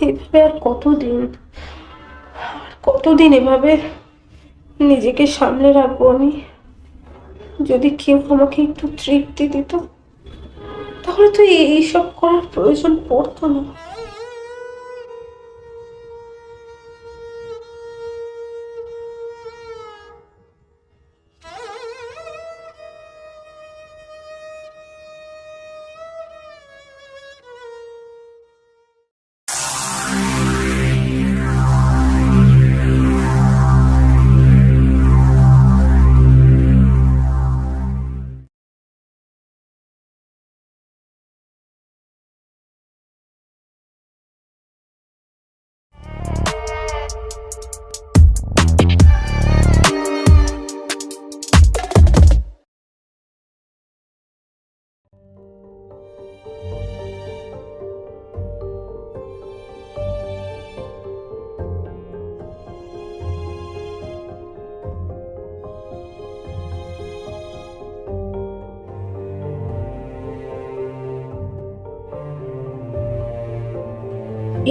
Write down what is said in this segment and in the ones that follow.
এভাবে আর কতদিন এভাবে নিজেকে সামলে রাখবো আমি? যদি কেউ আমাকে একটু তৃপ্তি দিত, তাহলে তো এইসব করার প্রয়োজন পড়তো না।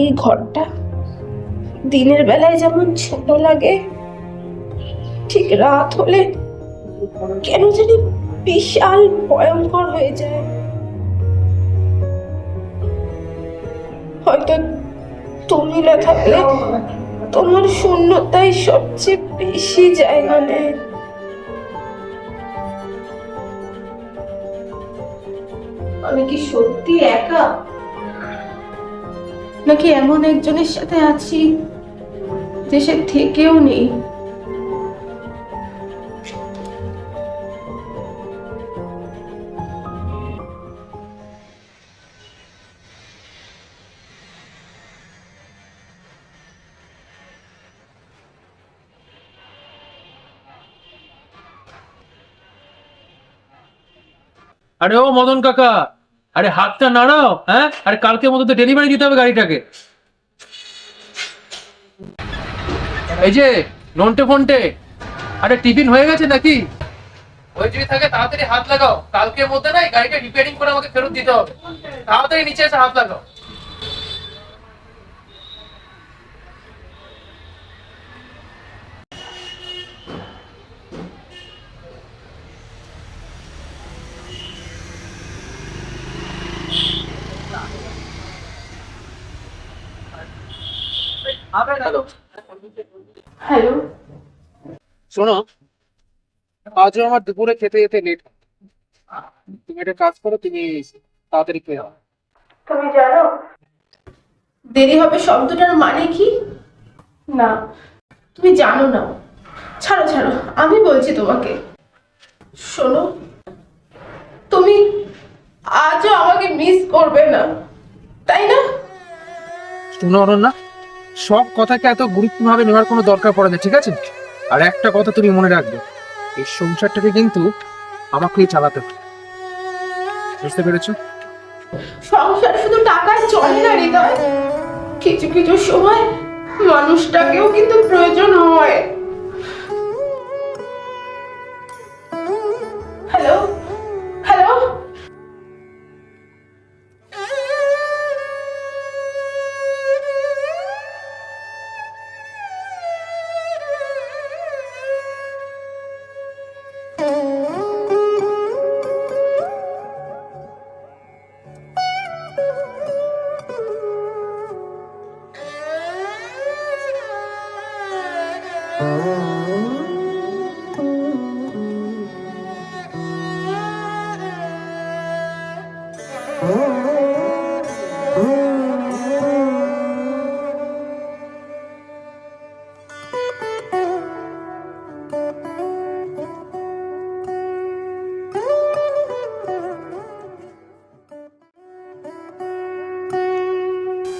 এই ঘরটা দিনের বেলায় যেমন ছোট লাগে, ঠিক রাত হলে কেন জানি বিশাল ভয়ঙ্কর হয়ে যায়। হয়তো তুমি না থাকলে তোমার শূন্যতাই সবচেয়ে বেশি জায়গা নেয়। আমি কি সত্যি একা, নাকি এমন একজনের সাথে আছি যে সে থেকেও নেই? আরে ও মদন কাকা, আরে হাতটা নাড়াও। হ্যাঁ, আরে কালকের মধ্যে তো ডেলিভারি দিতে হবে গাড়িটাকে। এই যে নন্টে ফন্টে, আরে টিফিন হয়ে গেছে নাকি? ওই যদি থাকে তাড়াতাড়ি হাত লাগাও, কালকের মধ্যে না গাড়িটা রিপেয়ারিং করে আমাকে ফেরত দিতে হবে। তাড়াতাড়ি নিচে এসে হাত লাগাও। Hello hello. শোনো, আজও আমার দুপুরে খেতে যেতে লেট। তুমি একটা কাজ করো, তুমি তাড়াতাড়ি খেয়ে যাও। তুমি জানো দেরি হবে শব্দটার মানে কি? না, তুমি জানো না। ছাড়ো ছাড়ো, আমি বলছি তোমাকে। শোনো, তুমি আজও আমাকে মিস করবে না, তাই না? শোনো অরণ্যা, সব কথাকে এত গুরুত্বভাবে নেওয়ার কোনো দরকার পড়ে না, ঠিক আছে? আর একটা কথা তুমি মনে রাখবে, এই সংসারটাকে কিন্তু আমাকেই চালাতে হবে। বুঝতে পেরেছো? সংসার শুধু টাকায় চলে না হৃদয়, কিছু কিছু সময় মানুষটাকেও কিন্তু প্রয়োজন হয়। Hello hello.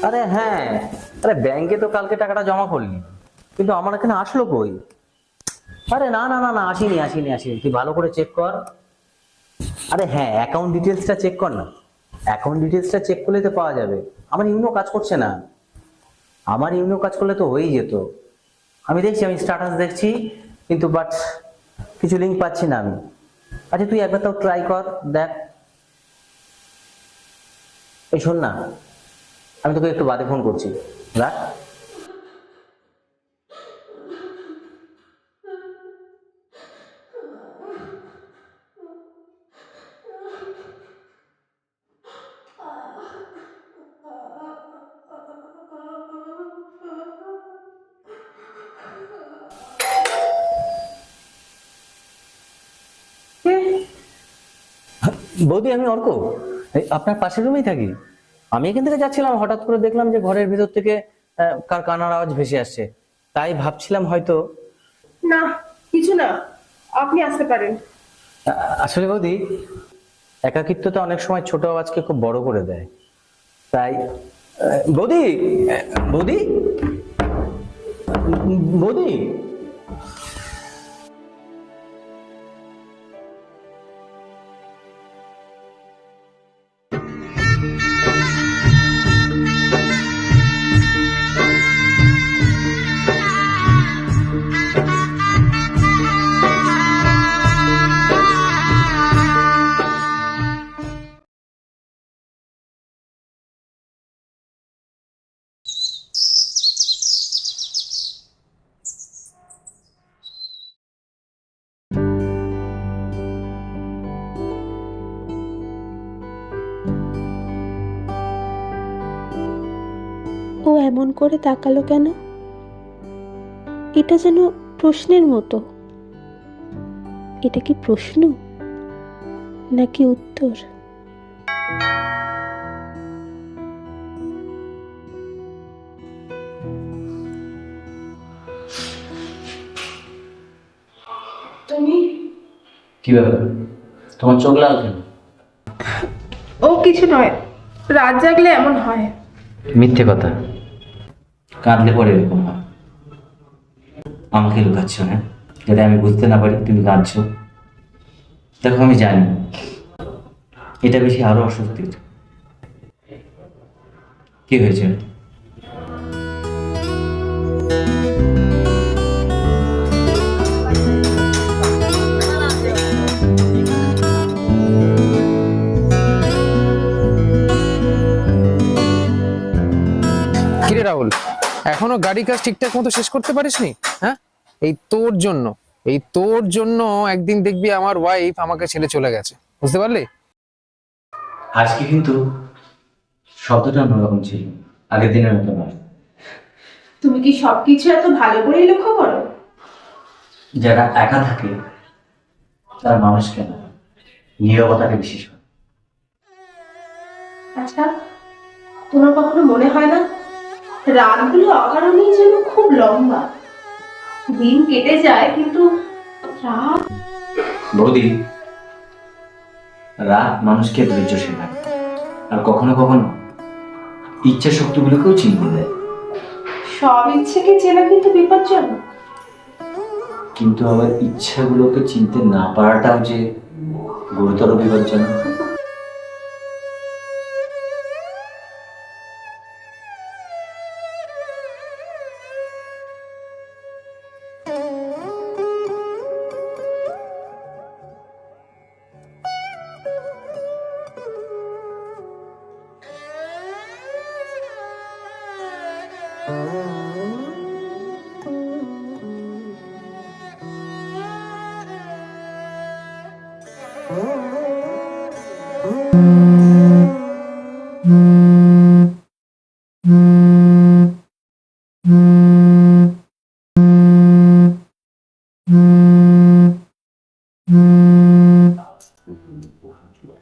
আরে হ্যাঁ, আরে ব্যাংকে তো কালকে টাকাটা জমা করলি, কিন্তু আমার এখানে আসলো কই? আরে না না না না, আসিনি, তুই ভালো করে চেক কর। আরে হ্যাঁ, অ্যাকাউন্ট ডিটেলসটা চেক কর না। অ্যাকাউন্ট ডিটেলসটা চেক করলে তো পাওয়া যাবে। আমার ইউনো কাজ করছে না। আমার ইউনো কাজ করলে তো হয়েই যেত। আমি দেখছি, আমি স্ট্যাটাস দেখছি, কিন্তু বাট কিছু লিঙ্ক পাচ্ছি না আমি। আচ্ছা তুই একবার তাও ট্রাই কর, দেখ। এই শোন না, আমি তোকে একটু বাদে ফোন করছি, রাখ। বৌদি, আমি অর্ক, আপনার পাশের রুমেই থাকি। আমি এখান থেকে যাচ্ছিলাম, হঠাৎ করে দেখলাম যে ঘরের ভিতর থেকে কার কান্নার আওয়াজ ভেসে আসছে। তাই ভাবছিলাম হয়তো। না, কিছু না, আপনি আসতে পারেন। আসলে বৌদি, একাকিত্বতা অনেক সময় ছোট আওয়াজকে খুব বড় করে দেয়। তাই বৌদি, বৌদি, বৌদি। ও এমন করে তাকালো কেন? এটা যেন প্রশ্নের মতো। এটা কি প্রশ্ন নাকি উত্তর? তুমি? কি ব্যাপার, তোমার চোখ লাল কেন? ও কিছু নয়, রাত জাগলে এমন হয়। মিথ্যে কথা, কাঁদলে পরে এরকম হয়। আমাকে লুকাচ্ছ, হ্যাঁ, যাতে আমি বুঝতে না পারি তুমি কাঁদছো। দেখো, আমি জানি এটা বেশি আরো অস্বস্তির। কি হয়েছে? কিরে রাহুল, এখনো গাড়ি কাজ ঠিকঠাক মতো শেষ করতে পারিসনি? হ্যাঁ, এই তোর জন্য একদিন দেখবি আমার ওয়াইফ আমাকে ছেড়ে চলে গেছে, বুঝতে পারলি? আজকে কিন্তু শব্দটা অন্যরকম ছিল, আগের দিনের মতো নয়। তুমি কি সবকিছু এত ভালো করে লক্ষ্য করো? যারা একা থাকে তারা মানুষকে না, নীরবতাকে বিশেষ করে। আচ্ছা, তোমার কখনো মনে হয় না রাতগুলো অকারণেই যেন খুব লম্বা? দিন কেটে যায় কিন্তু রাত। বৌদি, রাত মানুষকে ধৈর্যশীল লাগে, আর কখনো কখনো ইচ্ছা শক্তিগুলোকেও চিনতে দেয়। সব ইচ্ছেকে চেনা কিন্তু বিপজ্জনক। কিন্তু আবার ইচ্ছাগুলোকে চিনতে না পারাটাও যে গুরুতর বিপজ্জনক।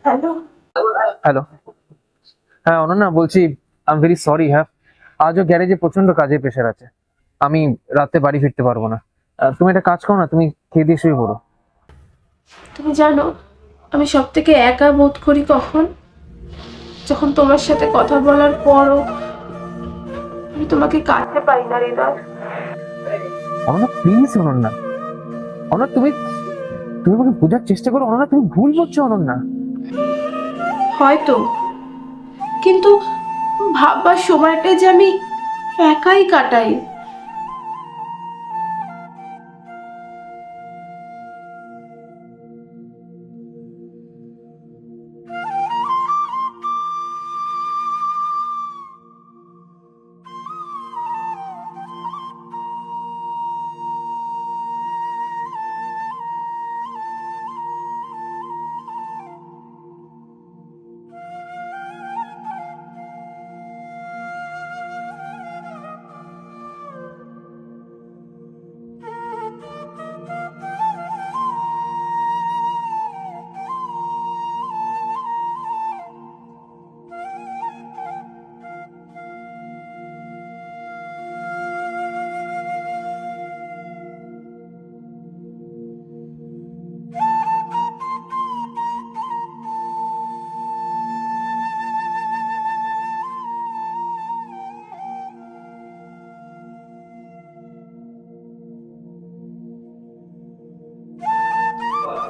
হ্যালো। হ্যালো, হ্যাঁ অনন্যা বলছি, আই এম ভেরি সরি। হ্যাঁ, আজও গ্যারেজে প্রচন্ড কাজের প্রেশার আছে, আমি রাতে বাড়ি ফিরতে পারবো না। তুমি একটা কাজ করো না, তুমি খেয়ে দিয়ে শুয়ে পড়ো। তুমি জানো আমি সব থেকে একা বোধ করি কখন? যখন তোমার সাথে কথা বলার পরও আমি তোমাকে কাটতে পারি না হৃদয়। অনন্যা প্লিজ, অনন্যা, অনন্যা তুমি তুমি আমাকে বোঝার চেষ্টা করো। অনন্যা, তুমি ভুল করছো অনন্যা। হয়তো, কিন্তু ভাববার সময়টা যে আমি একাই কাটাই।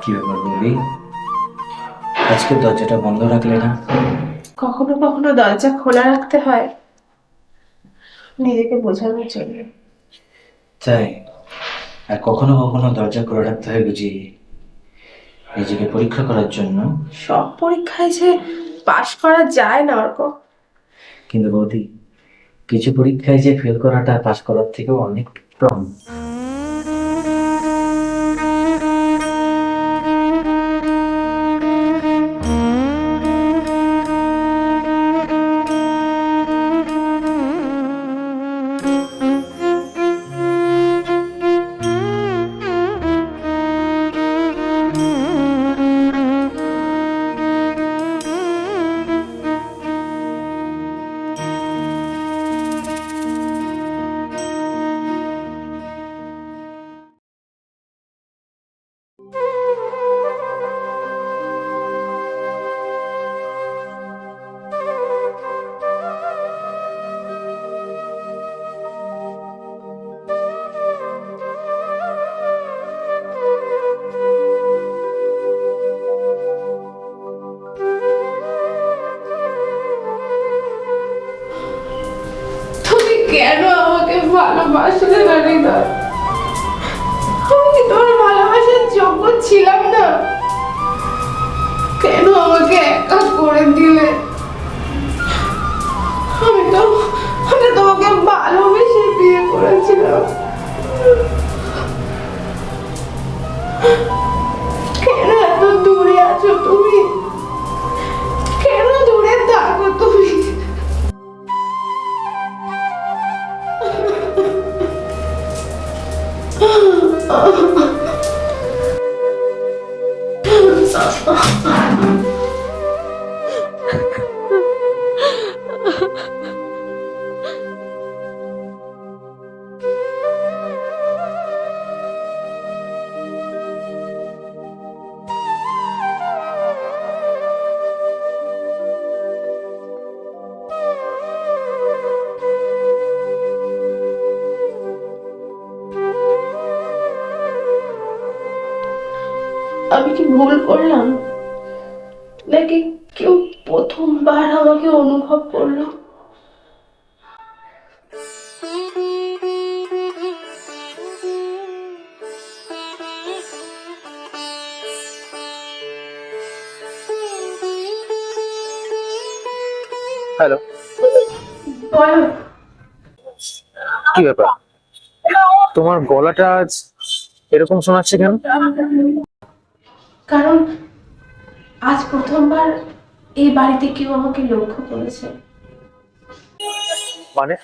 কি ব্যাপার বৌদি, আজকে দরজাটা বন্ধ রাখলে না? কখনো কখনো দরজা খোলা রাখতে হয় নিজেকে বোঝানোর জন্য। তাই? আর কখনো কখনো দরজা খোলা রাখতে হয় বুঝি নিজেকে পরীক্ষা করার জন্য? সব পরীক্ষায় যে পাশ করা যায় না অর্ক। কিন্তু বৌদি, কিছু পরীক্ষায় যে ফেল করাটা পাস করার থেকেও অনেক উত্তম। তুমি কেন আমাকে ভালোবাসলে না হৃদয়? আমি কি তোমার ভালোবাসার যোগ্য ছিলাম না? কেন আমাকে একা করে দিলে? আমি তোমাকে ভালোবেসে বিয়ে করেছিলাম। কেন এত দূরে আছো তুমি? কেন দূরে থাকো তুমি? আমি কি ভুল করলাম, নাকি কেউ প্রথমবার আমাকে অনুভব করলো? হ্যালো, বলো। কি ব্যাপার? তোমার গলাটা আজ এরকম শোনাচ্ছে কেন? কারণ আজ প্রথমবার এই বাড়িতে কেউ আমাকে লক্ষ্য করেছে। মানে?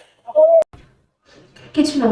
কিছু না।